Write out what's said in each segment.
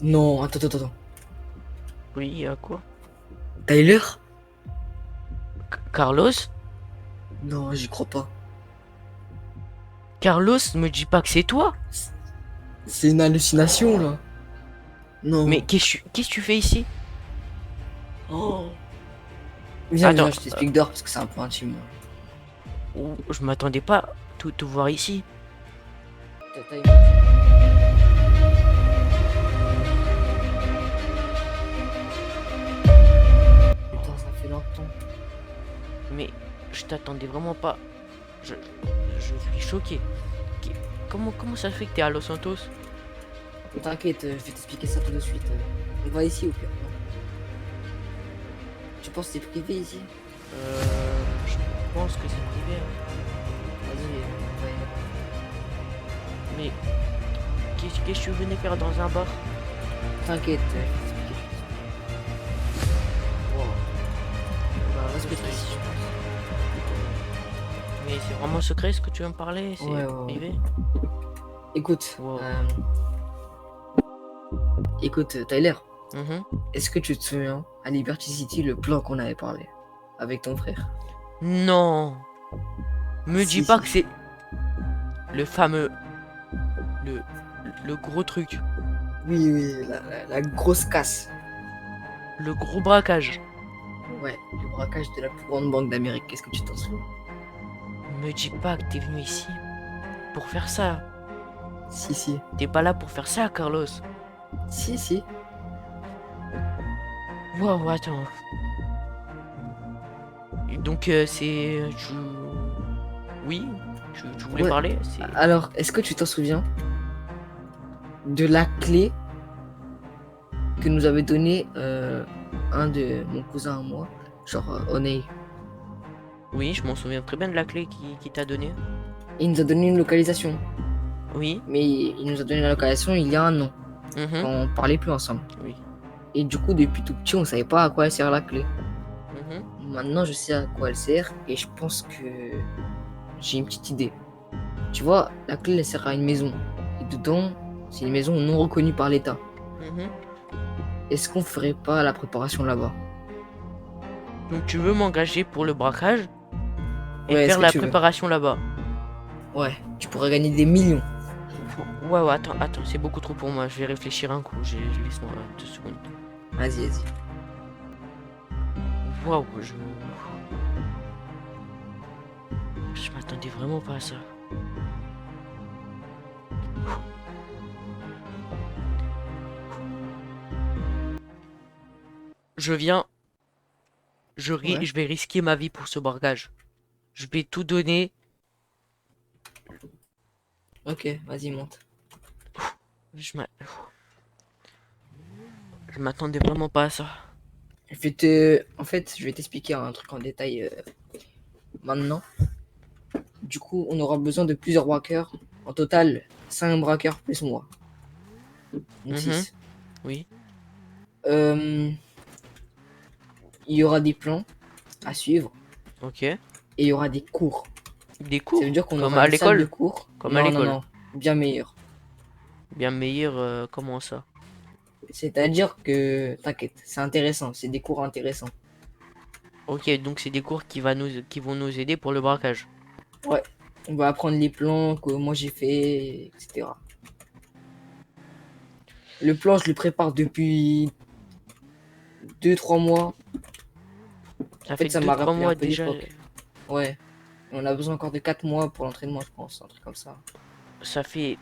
Non, attends. Oui, à quoi? Tyler? Carlos? Non, j'y crois pas. Carlos, me dis pas que c'est toi. C'est une hallucination, là. Mais Non. qu'est-ce que tu fais ici? Oh. Viens, Attends, je t'explique dehors parce que c'est un peu intime. je m'attendais pas à te voir ici. T'as une voiture? Putain, ça fait longtemps. Mais je t'attendais vraiment pas. Je suis choqué. Qu- comment ça se fait que t'es à Los Santos? T'inquiète, je vais t'expliquer ça tout de suite. On va ici au pire. Tu penses que c'est privé ici? Je pense que c'est privé, hein. Vas-y, ouais. Mais qu'est-ce que tu venais faire dans un bar? T'inquiète, je vais t'expliquer. Wow. Bah, Respecte ici, je mais c'est vraiment secret ce que tu veux me parler? pense. C'est Ouais. privé? Écoute, Wow. Tyler, Mhm. est-ce que tu te souviens à Liberty City le plan qu'on avait parlé avec ton frère? Non, me dis Si, pas si. que c'est le fameux, le, le gros truc, Oui, la grosse casse. le gros braquage. Ouais, le braquage de la plus grande banque d'Amérique. Qu'est-ce que tu t'en souviens? Me dis pas que t'es venu ici pour faire ça. Si. T'es pas là pour faire ça, Carlos. Si. Wow, attends. Et donc oui, tu voulais Ouais. parler? C'est Alors, est-ce que tu t'en souviens de la clé que nous avait donnée un de mon cousin à moi, genre Oney? oui, je m'en souviens très bien de la clé qui t'a donné. Il nous a donné une localisation. Oui. Mais il nous a donné la localisation il y a un an, quand Mhm. on parlait plus ensemble. Oui. Et du coup, depuis tout petit, on savait pas à quoi elle sert la clé. Mhm. Maintenant, je sais à quoi elle sert et je pense que j'ai une petite idée. Tu vois, la clé, elle sert à une maison. Et dedans, c'est une maison non reconnue par l'État. Mhm. Est-ce qu'on ferait pas la préparation là-bas? Donc tu veux m'engager pour le braquage et Ouais, est-ce faire que la tu veux? préparation là-bas? Ouais, tu pourrais gagner des millions. Ouais, attends, c'est beaucoup trop pour moi. Je vais réfléchir un coup. Laisse-moi 2 secondes. Vas-y. Waouh, je m'attendais vraiment pas à ça. Je viens, Ouais, je vais risquer ma vie pour ce braquage. Je vais tout donner. ok, vas-y, monte. Je m'a- je m'attendais vraiment pas à ça. En fait, je vais t'expliquer un truc en détail maintenant. Du coup, on aura besoin de plusieurs braqueurs. En total, 5 braqueurs plus moi. Donc Mhm. 6. Oui. Il y aura des plans à suivre Ok. et il y aura des cours. Des Ça veut cours, dire qu'on comme aura à une salle de l'école. cours. Comme à l'école. Non, bien meilleure. Bien meilleur, comment ça? C'est-à-dire que, t'inquiète, c'est intéressant, c'est des cours intéressants. Ok, donc c'est des cours qui vont nous aider pour le braquage. Ouais, on va apprendre les plans que moi j'ai fait, etc. Le plan, je le prépare depuis 2 3 mois. Ça En fait fait, ça deux m'a trois rappelé un mois peu déjà. l'époque. Ouais, on a besoin encore de 4 mois pour l'entraînement, je pense, un truc comme ça. Ça fait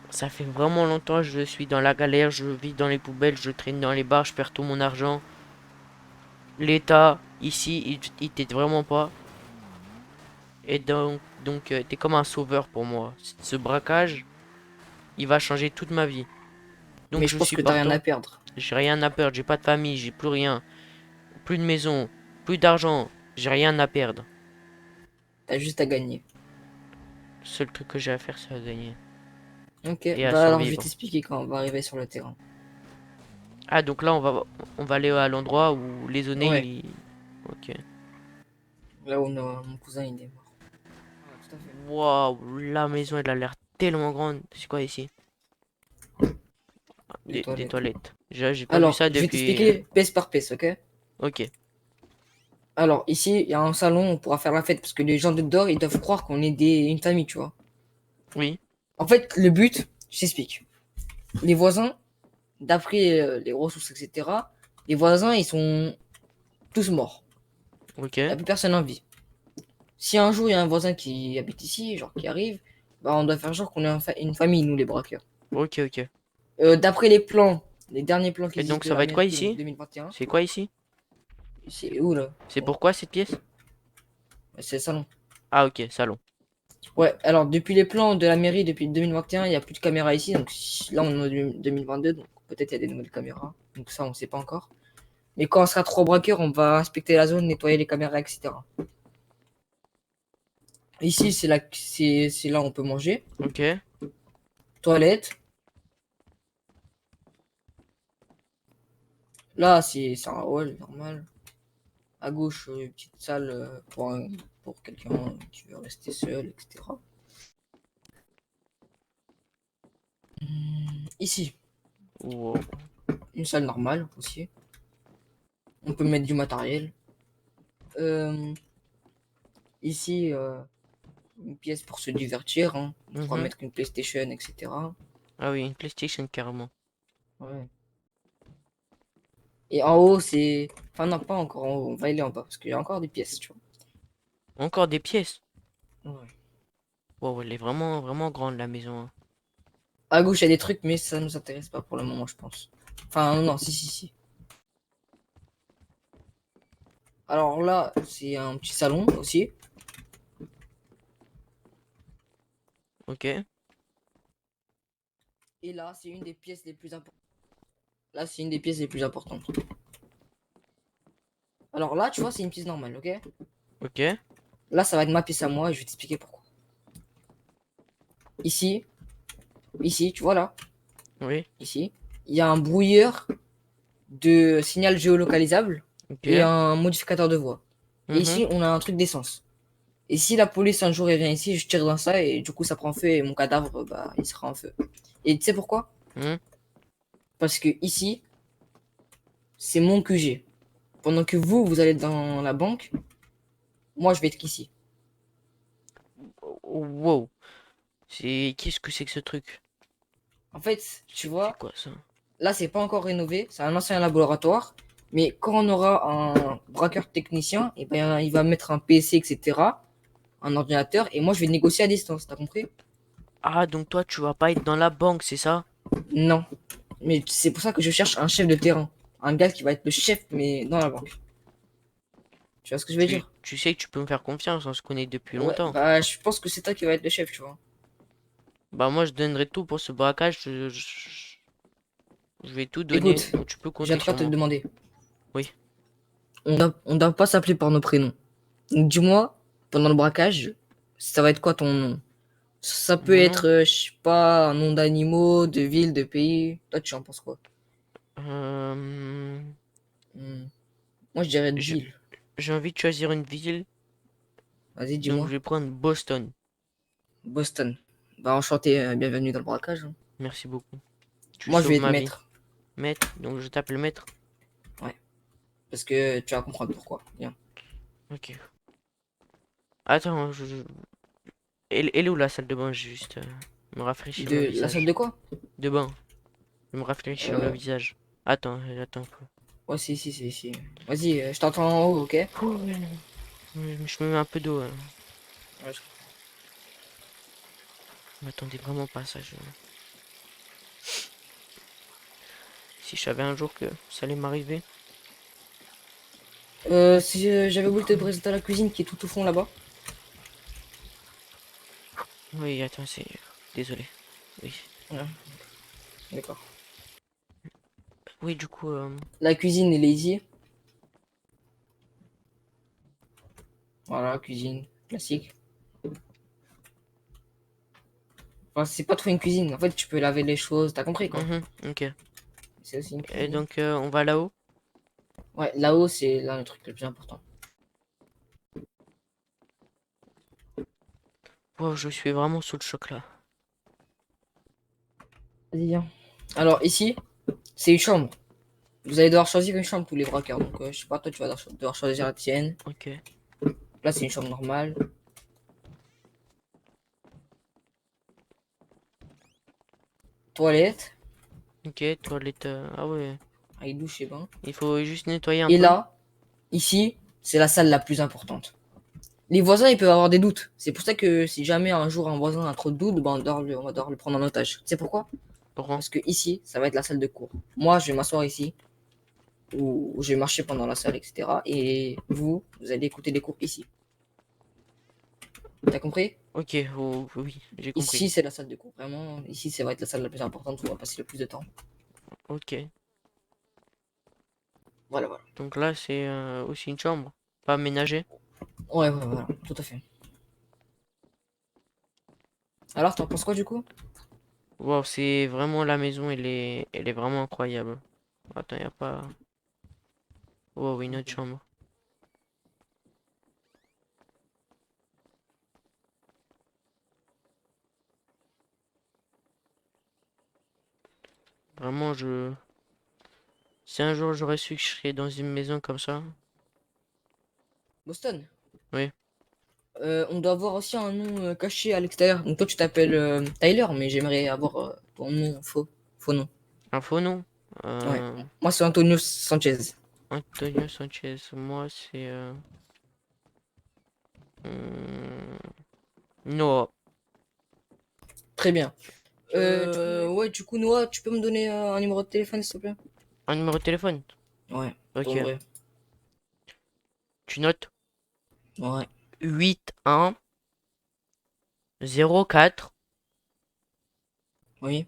Ça fait vraiment longtemps, je suis dans la galère, je vis dans les poubelles, je traîne dans les bars, je perds tout mon argent. L'État, ici, il t'aide vraiment pas. Et t'es comme un sauveur pour moi. Ce braquage, il va changer toute ma vie. Mais Donc je je pense suis que t'as rien à partant. perdre. J'ai rien à perdre, j'ai pas de famille, j'ai plus rien. Plus de maison, plus d'argent, j'ai rien à perdre. T'as juste à gagner. Le seul truc que j'ai à faire, c'est à gagner. Ok, Et à bah alors je vais survivre. t'expliquer quand on va arriver sur le terrain. Ah, donc là, on va aller à l'endroit où les zones, Ouais, Ok. là où mon cousin il est mort. Ouais, tout à fait. Waouh, la maison elle a l'air tellement grande. C'est quoi ici? Des Des toilettes. toilettes. J'ai pas vu Alors, ça je vais depuis. t'expliquer pièce par pièce, ok? Ok. Alors, ici, il y a un salon, on pourra faire la fête parce que les gens de dehors, ils doivent croire qu'on est une famille, tu vois. Oui. En fait, le but, je t'explique. Les voisins, d'après les ressources, etc., les voisins, ils sont tous morts. Ok. Il n'y a plus personne en vie. Si un jour, il y a un voisin qui habite ici, genre qui arrive, bah, on doit faire genre qu'on est une famille, nous, les braqueurs. Ok, ok. D'après les plans, les derniers plans qui Et donc existent de ça la va être quoi mairie, donc ici? 2021, C'est quoi ici? c'est où là? C'est Bon, pourquoi cette pièce? c'est le salon. Ah ok, salon. Ouais, alors depuis les plans de la mairie, depuis 2021, il n'y a plus de caméras ici. Donc là, on est en 2022, donc peut-être il y a des nouvelles caméras. Donc ça, on ne sait pas encore. Mais quand on sera trois braqueurs, on va inspecter la zone, nettoyer les caméras, etc. Ici, c'est là où on peut manger. Ok. Toilette. Là, c'est un hall normal. À gauche, une petite salle pour quelqu'un qui veut rester seul, etc. Ici, Wow. une salle normale aussi. On peut mettre du matériel. Euh, ici, une pièce pour se divertir, hein. On pourra Mhm. mettre une PlayStation, etc. Ah oui, une PlayStation carrément. Ouais. Et en haut, c'est. Enfin, non, pas encore en haut. On va aller en bas parce qu'il y a encore des pièces, tu Encore des pièces. vois. Ouais. Wow, elle est vraiment, vraiment grande la maison, hein. À gauche, il y a des trucs, mais ça nous intéresse pas pour le moment, je pense. Enfin, non, si, si, si. Alors là, c'est un petit salon aussi. Ok. Et là, c'est une des pièces les plus importantes. Là, c'est une des pièces les plus importantes. Alors là, tu vois, c'est une pièce normale, ok? Ok. Là, ça va être ma pièce à moi et je vais t'expliquer pourquoi. Ici, ici, tu vois là, Oui. ici, il y a un brouilleur de signal géolocalisable et Ok. un modificateur de voix. Et Mhm. ici, on a un truc d'essence. Et si la police un jour elle vient ici, je tire dans ça et du coup ça prend feu et mon cadavre, bah, il sera en feu. Et tu sais pourquoi? Mhm. Parce que ici, c'est mon QG. Pendant que vous allez dans la banque, moi je vais être ici. Wow. C'est... Qu'est-ce que c'est que ce truc? En fait, tu C'est vois, quoi ça? là c'est pas encore rénové, c'est un ancien laboratoire. Mais quand on aura un braqueur technicien, et ben, il va mettre un PC, etc., un ordinateur, et moi je vais négocier à distance, t'as compris? Ah, donc toi, tu vas pas être dans la banque, c'est ça? Non. Mais c'est pour ça que je cherche un chef de terrain. Un gars qui va être le chef, mais dans la banque. Tu vois ce que je veux dire? Tu sais que tu peux me faire confiance, on se connaît depuis Ouais, longtemps. bah je pense que c'est toi qui va être le chef, tu vois. Bah moi, je donnerai tout pour ce braquage, je vais tout donner, Écoute, donc tu peux j'ai un compter truc à sur te moi. demander. Oui. On doit pas s'appeler par nos prénoms. Donc dis-moi, pendant le braquage, ça va être quoi ton nom? Ça peut Mon nom? être, je sais pas, un nom d'animaux, de ville, de pays. Toi, tu en penses quoi? Euh, Hmm. Moi, je dirais de je- ville. j'ai envie de choisir une ville, Vas-y, donc je dis-moi. vais prendre Boston. Boston. Bah enchanté, bienvenue dans le braquage, hein. Merci beaucoup. Tu Moi, je vais sauves être ma vie. maître. Maître, donc je t'appelle maître. Ouais. Parce que tu vas comprendre pourquoi. Viens. Ok. Attends, elle est où la salle de bain? Juste me rafraîchir le De la salle visage. de quoi? De bain. Me rafraîchir le Euh, visage. Attends, attends un peu. ouais, si, si, si, si. Vas-y, je t'entends en haut, ok? Ouh, je me mets un peu d'eau, hein. Ouais, Je m'attendais vraiment pas à ça. Si je savais un jour que ça allait m'arriver. Si j'avais voulu te présenter la cuisine qui est tout au fond là-bas. Oui, attends, c'est... Désolé. Oui. Ouais, d'accord. Oui, du coup... La cuisine, elle est ici. Voilà, cuisine classique. Enfin, c'est pas trop une cuisine. En fait, tu peux laver les choses, t'as compris quoi. ok. C'est aussi une Et cuisine. donc, on va là-haut. Ouais, là-haut, c'est là le truc le plus important. Wow, je suis vraiment sous le choc là. Vas-y, viens. Alors, ici. C'est une chambre. Vous allez devoir choisir une chambre tous les braqueurs. Donc, je sais pas, toi, tu vas devoir choisir la tienne. Ok. Là, c'est une chambre normale. Toilette. Ok, toilette. Ah ouais. Avec douche et bain. Il faut juste nettoyer un Et peu. là, ici, c'est la salle la plus importante. Les voisins, ils peuvent avoir des doutes. C'est pour ça que si jamais un jour un voisin a trop de doutes, ben, on va devoir le prendre en otage. Tu sais pourquoi? Pourquoi? Parce que ici, ça va être la salle de cours. Moi, je vais m'asseoir ici, ou je vais marcher pendant la salle, etc. Et vous allez écouter les cours ici. T'as compris? Ok, oh, oui, j'ai compris. Ici, c'est la salle de cours. Vraiment, ici, ça va être la salle la plus importante où on va passer le plus de temps. Ok. Voilà, voilà. Donc là, c'est aussi une chambre. Pas aménagée. Ouais, ouais, voilà, tout à fait. Alors, t'en penses quoi du coup? Wow, c'est vraiment la maison, elle est vraiment incroyable. Attends, y a pas. Wow, une autre chambre. Vraiment, je. Si un jour j'aurais su que je serais dans une maison comme ça. Boston. Oui. On doit avoir aussi un nom caché à l'extérieur. Donc toi, tu t'appelles Tyler, mais j'aimerais avoir ton nom faux. Faux nom. Un faux nom. Ouais. Euh, Moi, c'est Antonio Sanchez. Antonio Sanchez. Moi, c'est. Hmm, Noah. Très bien. Du coup, Ouais, du coup, Noah, tu peux me donner un numéro de téléphone, s'il te plaît? un numéro de téléphone. Ouais, Ok. ton vrai. Tu notes Ouais. 81 04 Oui.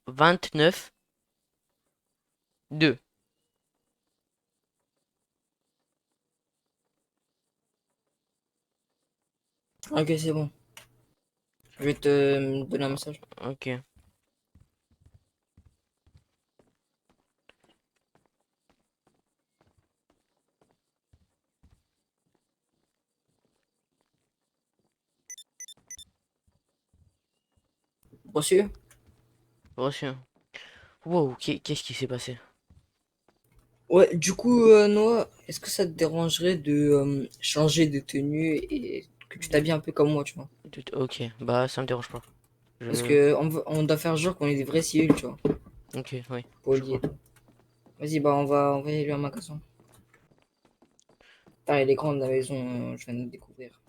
29 2. Ok, c'est bon. Je vais te donner un message. Ok. Reçu? Reçu. Wow, qu'est-ce qui s'est passé? Ouais, du coup, Noah, est-ce que ça te dérangerait de changer de tenue et que tu t'habilles un peu comme moi, tu vois? Ok, bah ça me dérange pas. Parce Je. que on doit faire genre qu'on est des vrais civils, tu vois. Ok, oui, je Polis et vois. tout. Vas-y, bah on va y aller à un magasin. Putain, elle est grande la maison, je viens de la découvrir.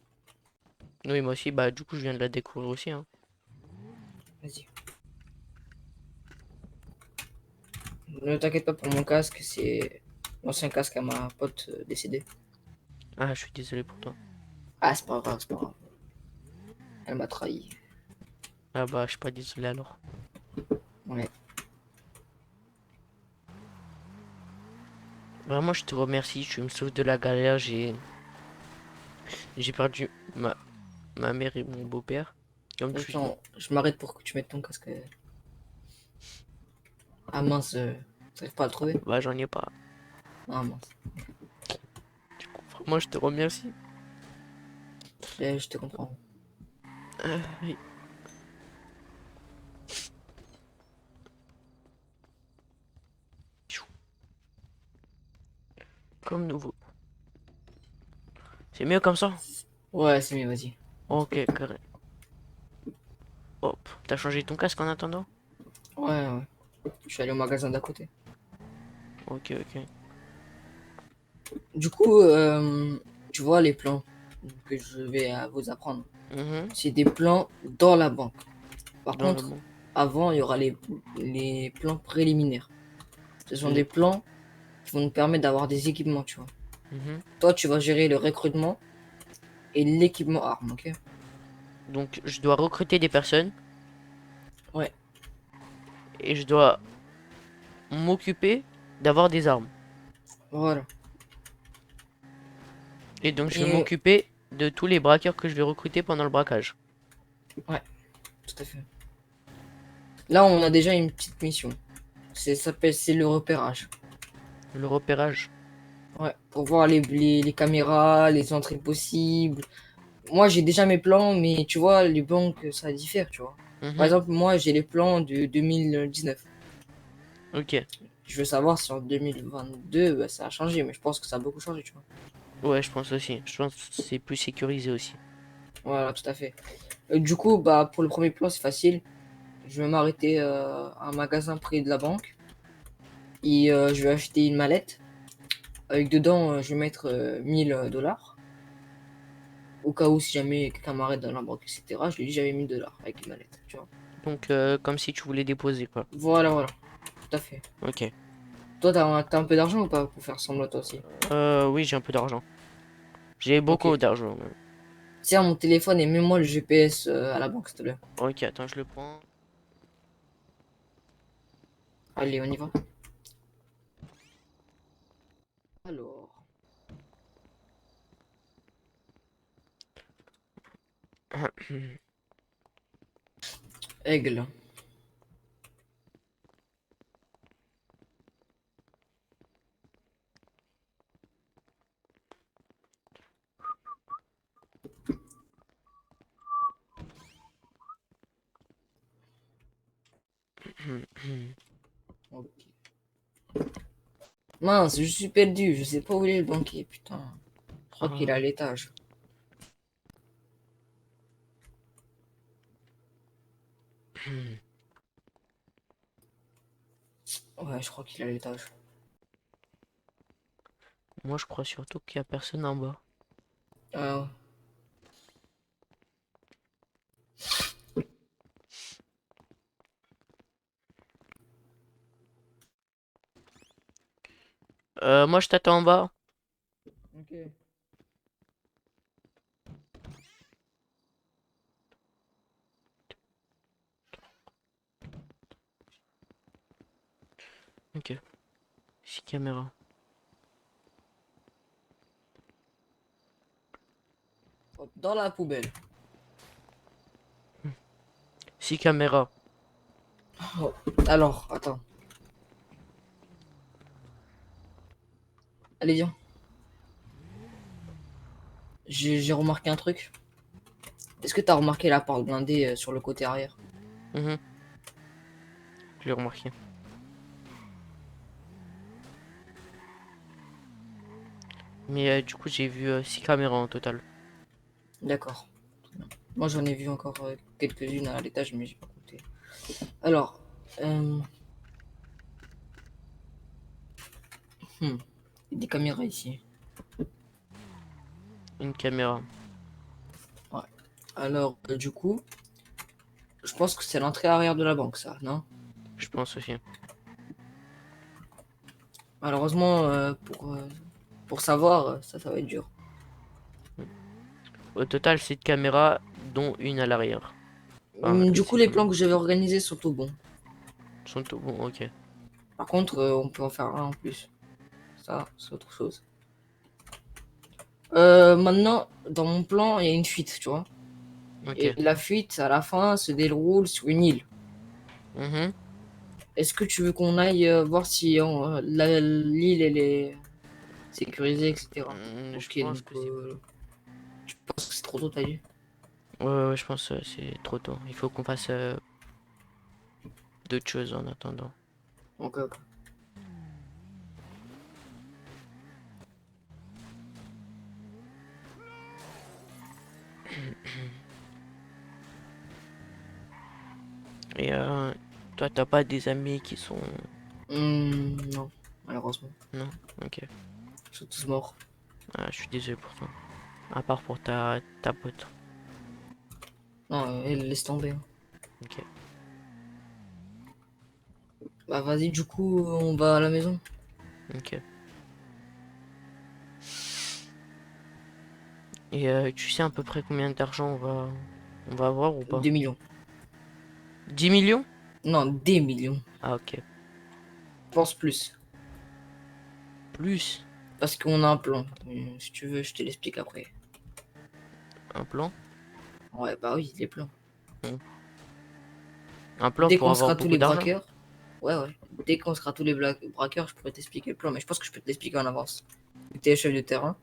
Oui, moi aussi, bah du coup, je viens de la découvrir aussi, hein. Vas-y. Ne t'inquiète pas pour mon casque, c'est l'ancien casque à ma pote décédée. Ah, je suis désolé pour toi. Ah, c'est pas grave, c'est pas grave. Elle m'a trahi. Ah bah, je suis pas désolé alors. Ouais. Vraiment, je te remercie, tu me sauves de la galère. J'ai perdu ma mère et mon beau-père, comme tu dis. Attends, je m'arrête pour que tu mettes ton casque. Ah mince, t'arrives pas à le trouver? Bah, j'en ai pas. Ah mince. Du coup, vraiment, je te remercie. Je te comprends. Oui. Comme nouveau. C'est mieux comme ça? Ouais, c'est mieux, vas-y. Ok, carré. Hop, t'as changé ton casque en attendant? Ouais, ouais. Je suis allé au magasin d'à côté. Ok, ok. Du coup, tu vois les plans que je vais vous apprendre. Mhm. C'est des plans dans la banque. Par Dans le contre, bon. avant, il y aura les plans préliminaires. Ce sont des Les- plans qui vont nous permettre d'avoir des équipements, tu vois. Mhm. Toi, tu vas gérer le recrutement et l'équipement arme, ok? Donc, je dois recruter des personnes Ouais, et je dois m'occuper d'avoir des armes. voilà. Et donc, je vais Et m'occuper de tous les braqueurs que je vais recruter pendant le braquage. ouais, tout à fait. Là, on a déjà une petite mission. C'est le repérage. Le repérage. Ouais, pour voir les caméras, les entrées possibles. Moi, j'ai déjà mes plans, mais tu vois, les banques, ça diffère, tu vois. Par Mhm. exemple, moi, j'ai les plans de 2019. Ok. Je veux savoir si en 2022, bah, ça a changé, mais je pense que ça a beaucoup changé, tu vois. Ouais, je pense aussi. Je pense que c'est plus sécurisé aussi. Voilà, tout à fait. Du coup, bah, pour le premier plan, c'est facile. Je vais m'arrêter à un magasin près de la banque et je vais acheter une mallette. Avec dedans, je vais mettre 1000 $. Au cas où, si jamais quelqu'un m'arrête dans la banque, etc., je lui dis j'avais 1000 $ avec une mallette, tu vois. Donc, comme si tu voulais déposer, quoi. Voilà, voilà, tout à fait. Ok. Toi, t'as un peu d'argent ou pas pour faire semblant, toi aussi? Oui, j'ai un peu d'argent. J'ai Ok. beaucoup d'argent, même. Tiens, mon téléphone et mets-moi le GPS à la banque, s'il te plaît. Ok, attends, je le prends. Allez, on y va. Alors, aigle. Ok. Mince, je suis perdu, je sais pas où il est le banquier, putain. Je crois qu'il est à Ah. l'étage. Ouais, je crois qu'il est à l'étage. Moi, je crois surtout qu'il y a personne en bas. Euh, Moi, je t'attends en bas. ok. Ok. 6 caméras. Hop, dans la poubelle. 6 caméras. Oh, alors, attends. Allez, viens. J'ai remarqué un truc. Est-ce que t'as remarqué la porte blindée sur le côté arrière? Mhm, je l'ai remarqué. Mais du coup, j'ai vu 6 caméras en total. D'accord. Moi, j'en ai vu encore quelques-unes à l'étage, mais j'ai pas compté. Alors, euh, hmm, il y a des caméras ici. Une caméra. Ouais. Alors, du coup, je pense que c'est l'entrée arrière de la banque, ça, non? Je pense aussi. Malheureusement, pour savoir, ça va être dur. Au total, 7 caméras, dont une à l'arrière. Enfin, Du coup, six les plans caméras. que j'avais organisés sont tout bons. Sont tout bon, ok. Par contre, on peut en faire un en plus. Ça, c'est autre chose. Maintenant, dans mon plan, il y a une fuite, tu vois. Et Ok. la fuite, à la fin, se déroule sur une île. Mhm. Est-ce que tu veux qu'on aille voir si l'île, elle est sécurisée, etc. Je Ok, pense donc que c'est... tu penses que c'est trop tôt, t'as dit? Ouais, ouais, je pense que c'est trop tôt. Il faut qu'on fasse d'autres choses en attendant. Ok, ok. Et toi, t'as pas des amis qui sont... Non, malheureusement. Non? Ok. Ils sont tous morts. Ah, je suis désolé pour toi. À part pour ta pote. Non, elle laisse tomber, hein. Ok. Bah vas-y, du coup, on va à la maison. Ok. Et tu sais à peu près combien d'argent on va avoir ou pas? 2 millions. 10 millions? Non, des millions. Ah, ok. Je pense plus. Plus Parce qu'on a un plan. Si tu veux, je te l'explique après. un plan? Ouais, bah oui, les plans. Hmm. Un plan Dès pour qu'on avoir sera tous beaucoup les d'argent? braqueurs. Ouais, ouais. Dès qu'on sera tous les braqueurs, je pourrais t'expliquer le plan. Mais je pense que je peux te l'expliquer en avance. T'es chef de terrain.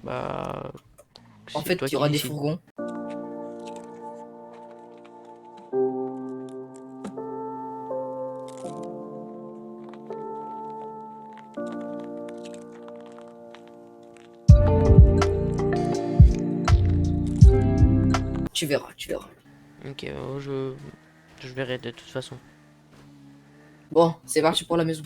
Bah, En c'est toi fait, il y qui aura des décides. fourgons. Tu verras, tu verras. Ok, je verrai de toute façon. Bon, c'est parti pour la maison.